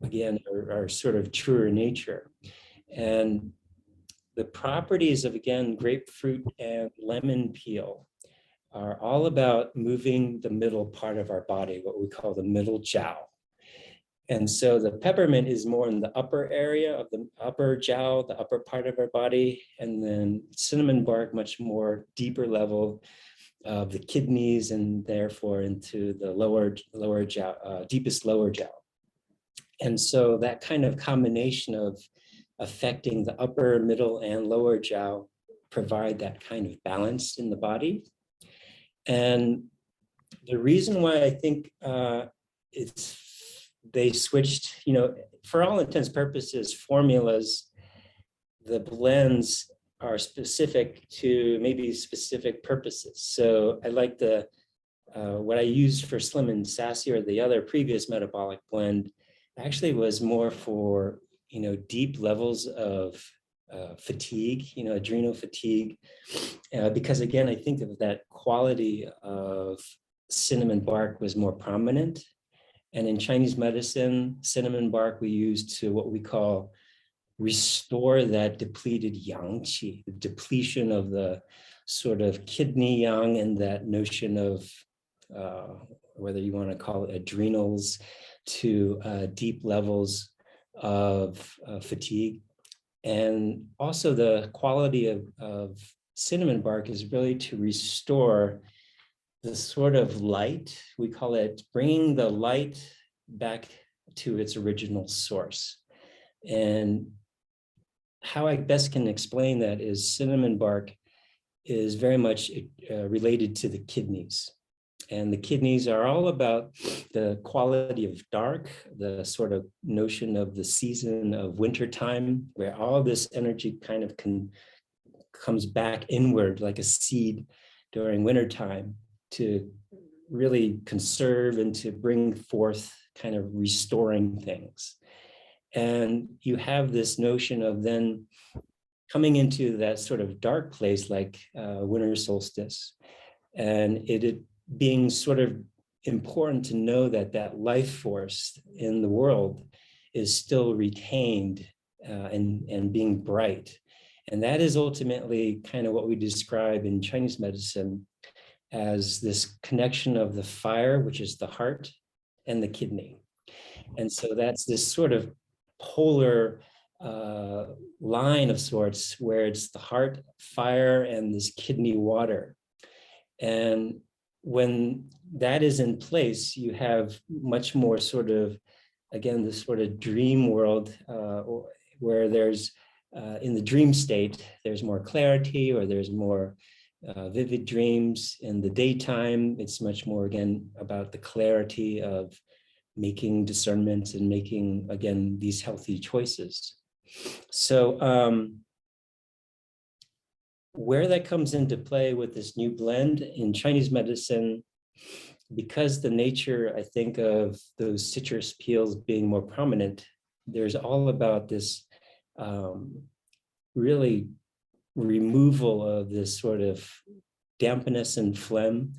again, our sort of truer nature. And the properties of, again, grapefruit and lemon peel are all about moving the middle part of our body, what we call the middle jiao. And so the peppermint is more in the upper area of the upper jiao, the upper part of our body, and then cinnamon bark, much more deeper level of the kidneys, and therefore into the lower jiao, deepest lower jiao. And so that kind of combination of affecting the upper, middle, and lower jiao provide that kind of balance in the body. And the reason why I think they switched, for all intents and purposes, formulas, the blends are specific to maybe specific purposes. So I like what I used for Slim and Sassy, or the other previous metabolic blend, actually was more for, deep levels of fatigue, adrenal fatigue, because again, I think of that quality of cinnamon bark was more prominent. And in Chinese medicine, cinnamon bark we use to what we call restore that depleted yang qi, the depletion of the sort of kidney yang, and that notion of whether you want to call it adrenals, to deep levels of fatigue. And also the quality of cinnamon bark is really to restore the sort of light, we call it bringing the light back to its original source. And how I best can explain that is cinnamon bark is very much related to the kidneys. And the kidneys are all about the quality of dark, the sort of notion of the season of wintertime, where all this energy kind of comes back inward like a seed during wintertime, to really conserve and to bring forth kind of restoring things. And you have this notion of then coming into that sort of dark place, like winter solstice, and it being sort of important to know that that life force in the world is still retained and being bright. And that is ultimately kind of what we describe in Chinese medicine as this connection of the fire, which is the heart, and the kidney. And so that's this sort of polar line of sorts, where it's the heart, fire, and this kidney, water. And when that is in place, you have much more sort of, again, this sort of dream world, where there's, in the dream state, there's more clarity, or there's more vivid dreams. In the daytime, it's much more, again, about the clarity of making discernments and making, again, these healthy choices. So where that comes into play with this new blend in Chinese medicine, because the nature, I think, of those citrus peels being more prominent, there's all about this really removal of this sort of dampness and phlegm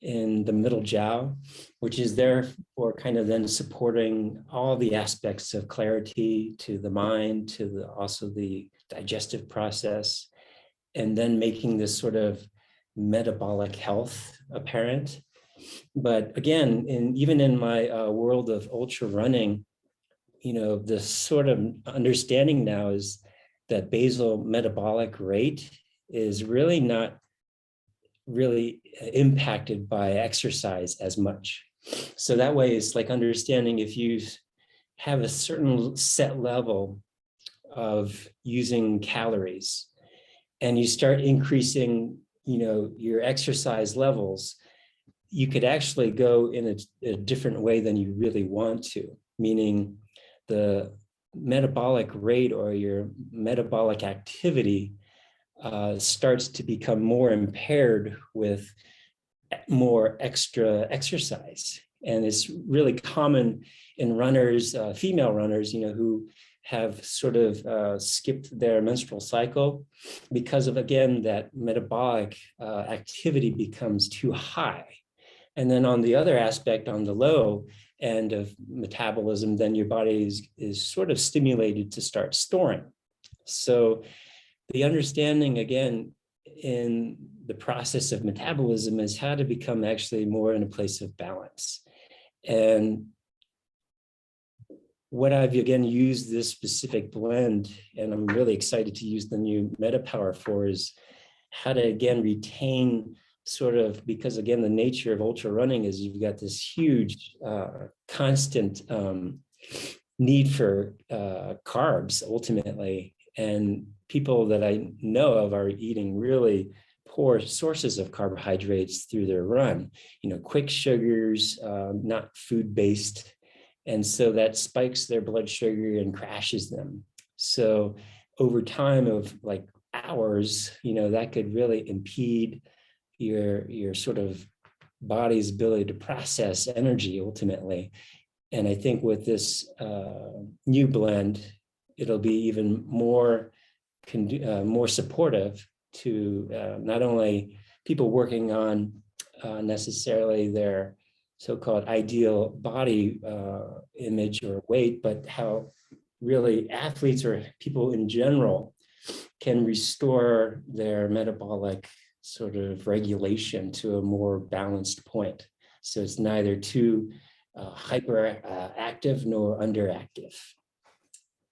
in the middle jiao, which is therefore kind of then supporting all the aspects of clarity to the mind, to also the digestive process, and then making this sort of metabolic health apparent. But again, even in my world of ultra running, the sort of understanding now is that basal metabolic rate is really not really impacted by exercise as much. So that way, it's like understanding if you have a certain set level of using calories and you start increasing, your exercise levels, you could actually go in a different way than you really want to, meaning the metabolic rate or your metabolic activity starts to become more impaired with more extra exercise. And it's really common in runners, female runners, who have sort of skipped their menstrual cycle because of, again, that metabolic activity becomes too high. And then on the other aspect, on the low end of metabolism, then your body is sort of stimulated to start storing. So the understanding, again, in the process of metabolism is how to become actually more in a place of balance. And what I've, again, used this specific blend, and I'm really excited to use the new MetaPWR for, is how to, again, retain sort of, because again, the nature of ultra running is you've got this huge constant need for carbs ultimately. And people that I know of are eating really poor sources of carbohydrates through their run, quick sugars, not food-based. And so that spikes their blood sugar and crashes them. So over time of like hours, that could really impede your sort of body's ability to process energy ultimately. And I think with this new blend, it'll be even more supportive to not only people working on necessarily their so-called ideal body image or weight, but how really athletes or people in general can restore their metabolic sort of regulation to a more balanced point. So it's neither too hyperactive nor underactive.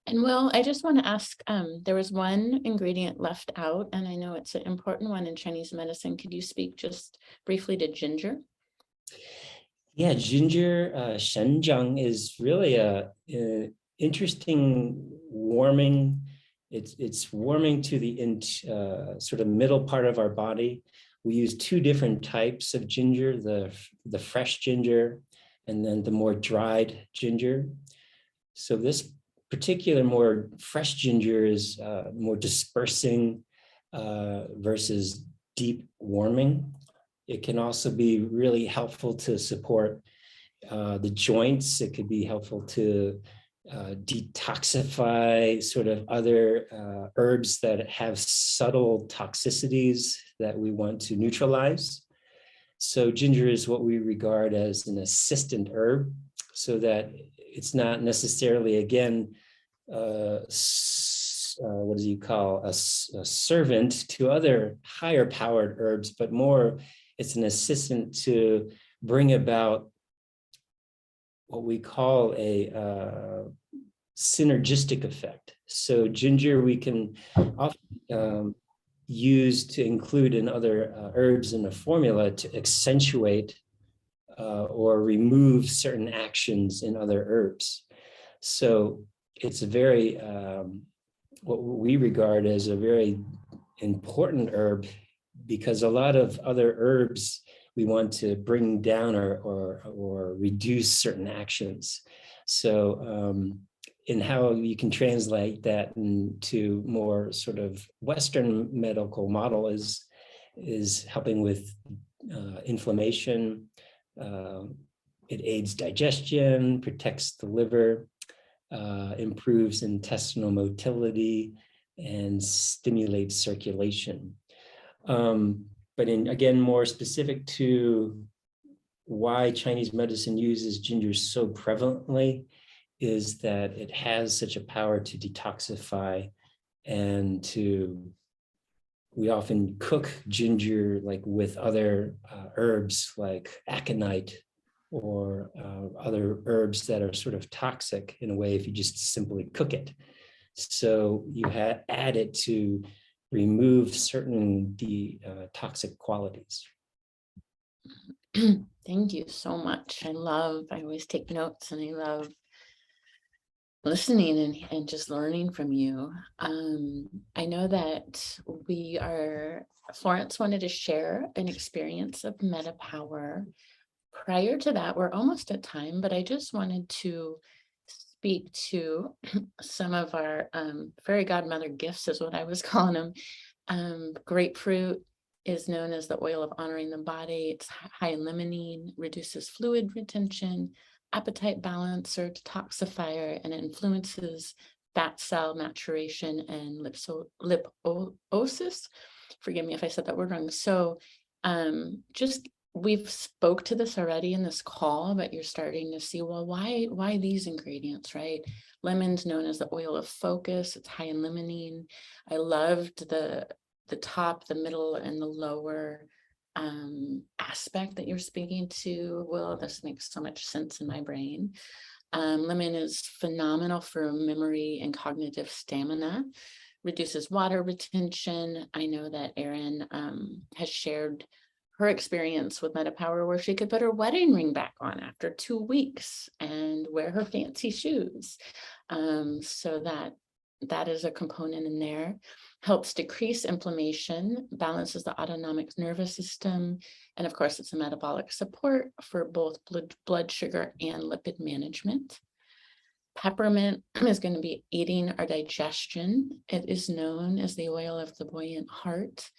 And Will, I just want to ask, there was one ingredient left out, and I know it's an important one in Chinese medicine. Could you speak just briefly to ginger? Yeah, ginger, shenjiang is really a interesting warming. It's warming to the sort of middle part of our body. We use two different types of ginger, the fresh ginger and then the more dried ginger. So this particular more fresh ginger is more dispersing versus deep warming. It can also be really helpful to support the joints. It could be helpful to detoxify sort of other herbs that have subtle toxicities that we want to neutralize. So ginger is what we regard as an assistant herb, so that it's not necessarily, again, what do you call a servant to other higher powered herbs, but more it's an assistant to bring about what we call a synergistic effect. So ginger we can often use to include in other herbs in a formula to accentuate or remove certain actions in other herbs. So it's a very, what we regard as a very important herb, because a lot of other herbs we want to bring down or reduce certain actions. So in how you can translate that into more sort of Western medical model is helping with inflammation. It aids digestion, protects the liver, improves intestinal motility, and stimulates circulation. But again, more specific to why Chinese medicine uses ginger so prevalently is that it has such a power to detoxify and we often cook ginger like with other herbs like aconite or other herbs that are sort of toxic in a way if you just simply cook it. So you add it to remove certain toxic qualities. Thank you so much. I always take notes, and I love listening and just learning from you. I know that Florence wanted to share an experience of MetaPWR. Prior to that, we're almost at time, but I just wanted to speak to some of our fairy godmother gifts is what I was calling them. Grapefruit is known as the oil of honoring the body. It's high in limonene, reduces fluid retention, appetite balancer, detoxifier, and it influences fat cell maturation and lipolysis. Forgive me if I said that word wrong. So just we've spoke to this already in this call, but you're starting to see, well, why these ingredients, right? Lemon's known as the oil of focus. It's high in limonene. I loved the top, the middle, and the lower aspect that you're speaking to. Well, this makes so much sense in my brain. Lemon is phenomenal for memory and cognitive stamina, reduces water retention. I know that Erin has shared her experience with MetaPWR where she could put her wedding ring back on after 2 weeks and wear her fancy shoes. So that is a component in there. Helps decrease inflammation, balances the autonomic nervous system, and of course it's a metabolic support for both blood sugar and lipid management. Peppermint is going to be aiding our digestion. It is known as the oil of the buoyant heart,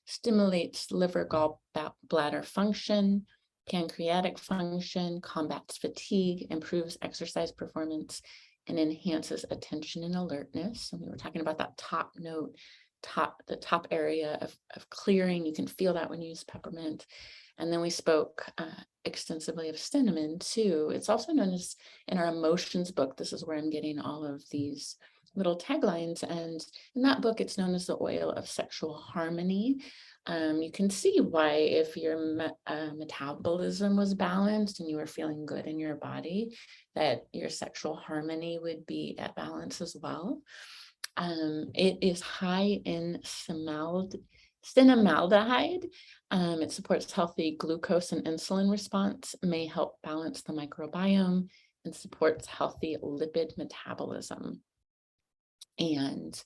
stimulates liver gallbladder function, pancreatic function, combats fatigue, improves exercise performance, and enhances attention and alertness. And we were talking about that top note, the top area of clearing. You can feel that when you use peppermint. And then we spoke extensively of cinnamon too. It's also known as, in our emotions book, this is where I'm getting all of these little taglines. And in that book, it's known as the oil of sexual harmony. You can see why, if your metabolism was balanced and you were feeling good in your body, that your sexual harmony would be at balance as well. It is high in cinnamaldehyde. It supports healthy glucose and insulin response, may help balance the microbiome, and supports healthy lipid metabolism. And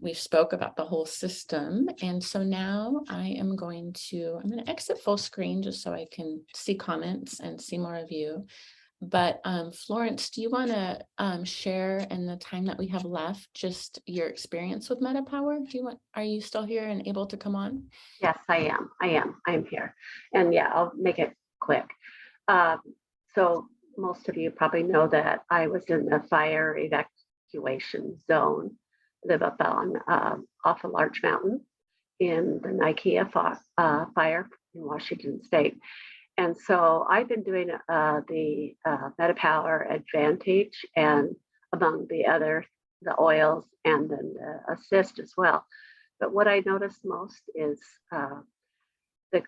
we've spoke about the whole system. And so now I'm going to exit full screen just so I can see comments and see more of you. But Florence, do you want to share in the time that we have left just your experience with MetaPWR? Are you still here and able to come on? Yes, I am here. And yeah, I'll make it quick. So most of you probably know that I was in the fire evacuation zone, live up on off a large mountain in the Mica fire in Washington State. And so I've been doing the MetaPWR Advantage, and among the oils, and then the Assist as well. But what I noticed most is the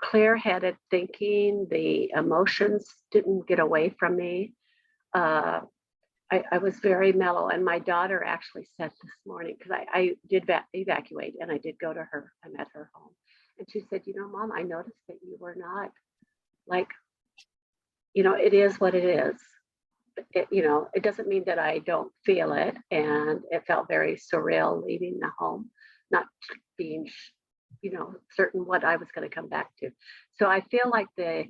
clear-headed thinking. The emotions didn't get away from me. I was very mellow, and my daughter actually said this morning, because I did evacuate and I did go to her. I'm at her home, and she said, Mom, I noticed that you were not like, it is what it is. It doesn't mean that I don't feel it, and it felt very surreal leaving the home, not being, certain what I was going to come back to. So I feel like the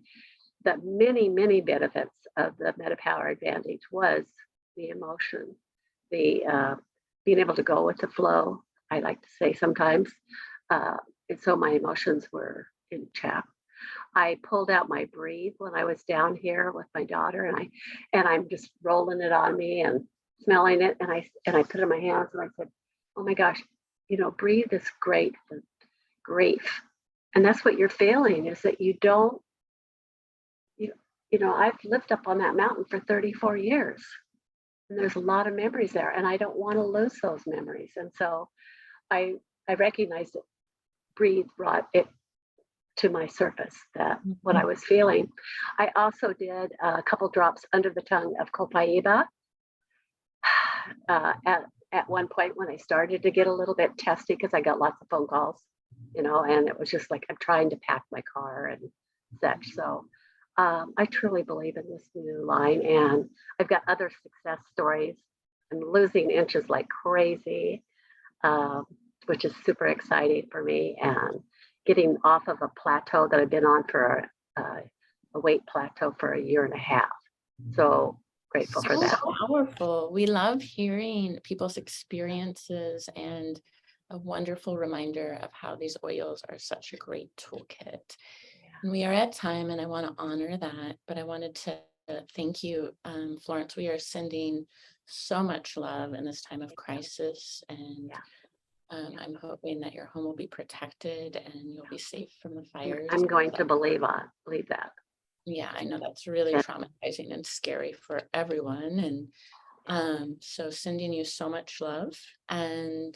many benefits of the MetaPWR Advantage was the emotion, the being able to go with the flow, I like to say sometimes. And so my emotions were in check. I pulled out my Breathe when I was down here with my daughter, and I'm just rolling it on me and smelling it, and I put it in my hands, and I said, oh my gosh, Breathe is great for grief. And that's what you're feeling, is that you don't, I've lived up on that mountain for 34 years. And there's a lot of memories there, and I don't want to lose those memories. And so I recognized that Breathe brought it to my surface, that what I was feeling. I also did a couple drops under the tongue of copaiba at one point when I started to get a little bit testy, because I got lots of phone calls, and it was just like, I'm trying to pack my car and such. So I truly believe in this new line, and I've got other success stories. I'm losing inches like crazy, which is super exciting for me, and getting off of a plateau that I've been on for a weight plateau for 1.5 years. So grateful for that. Powerful. We love hearing people's experiences, and a wonderful reminder of how these oils are such a great toolkit. And we are at time, and I want to honor that, but I wanted to thank you, Florence. We are sending so much love in this time of crisis, and I'm hoping that your home will be protected and you'll be safe from the fires. I'm going to believe that. Yeah, I know that's really Yeah. traumatizing and scary for everyone. And so sending you so much love. And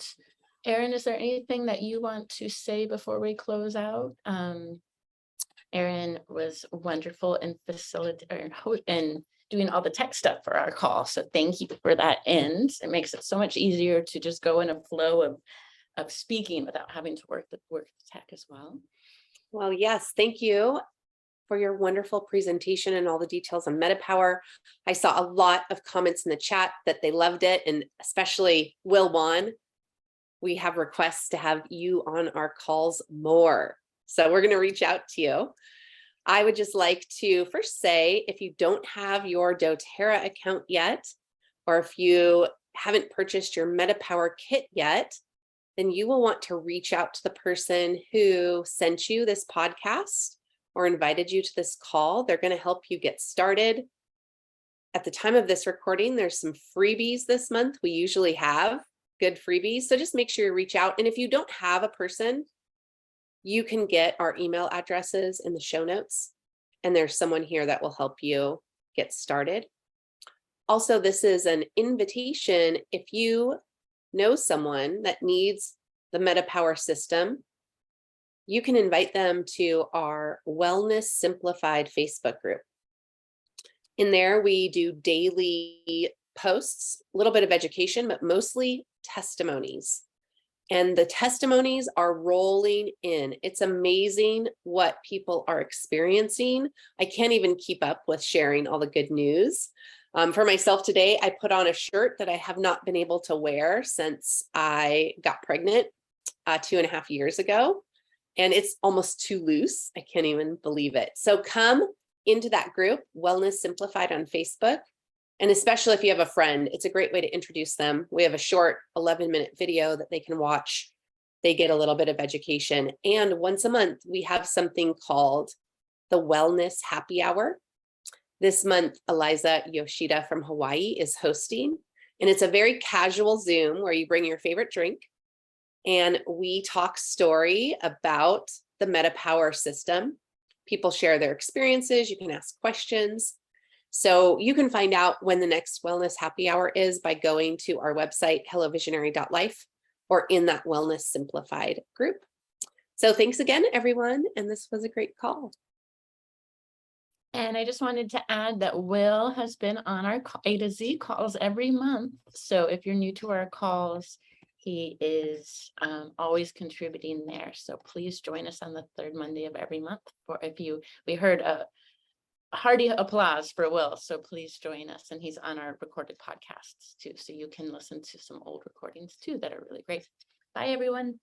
Erin, is there anything that you want to say before we close out? Erin was wonderful in and doing all the tech stuff for our call. So thank you for that end. It makes it so much easier to just go in a flow of speaking without having to work the tech as well. Well, yes, thank you for your wonderful presentation and all the details on MetaPWR. I saw a lot of comments in the chat that they loved it, and especially Wan. We have requests to have you on our calls more. So we're going to reach out to you. I would just like to first say, if you don't have your dōTERRA account yet, or if you haven't purchased your MetaPWR Kit yet, then you will want to reach out to the person who sent you this podcast or invited you to this call. They're going to help you get started. At the time of this recording, there's some freebies this month. We usually have good freebies. So just make sure you reach out. And if you don't have a person, you can get our email addresses in the show notes. And there's someone here that will help you get started. Also, this is an invitation. If you know someone that needs the MetaPWR system, you can invite them to our Wellness Simplified Facebook group. In there, we do daily posts, a little bit of education, but mostly testimonies. And the testimonies are rolling in. It's amazing what people are experiencing. I can't even keep up with sharing all the good news. For myself today, I put on a shirt that I have not been able to wear since I got pregnant 2.5 years ago. And it's almost too loose. I can't even believe it. So come into that group, Wellness Simplified on Facebook. And especially if you have a friend, it's a great way to introduce them. We have a short 11-minute video that they can watch. They get a little bit of education. And once a month, we have something called the Wellness Happy Hour. This month, Eliza Yoshida from Hawaii is hosting. And it's a very casual Zoom where you bring your favorite drink. And we talk story about the MetaPWR system. People share their experiences. You can ask questions. So you can find out when the next Wellness Happy Hour is by going to our website, hellovisionary.life, or in that Wellness Simplified group. So thanks again, everyone. And this was a great call. And I just wanted to add that Will has been on our A to Z calls every month. So if you're new to our calls, he is always contributing there. So please join us on the third Monday of every month. We heard a hearty applause for Will. So please join us. And he's on our recorded podcasts too. So you can listen to some old recordings too that are really great. Bye, everyone.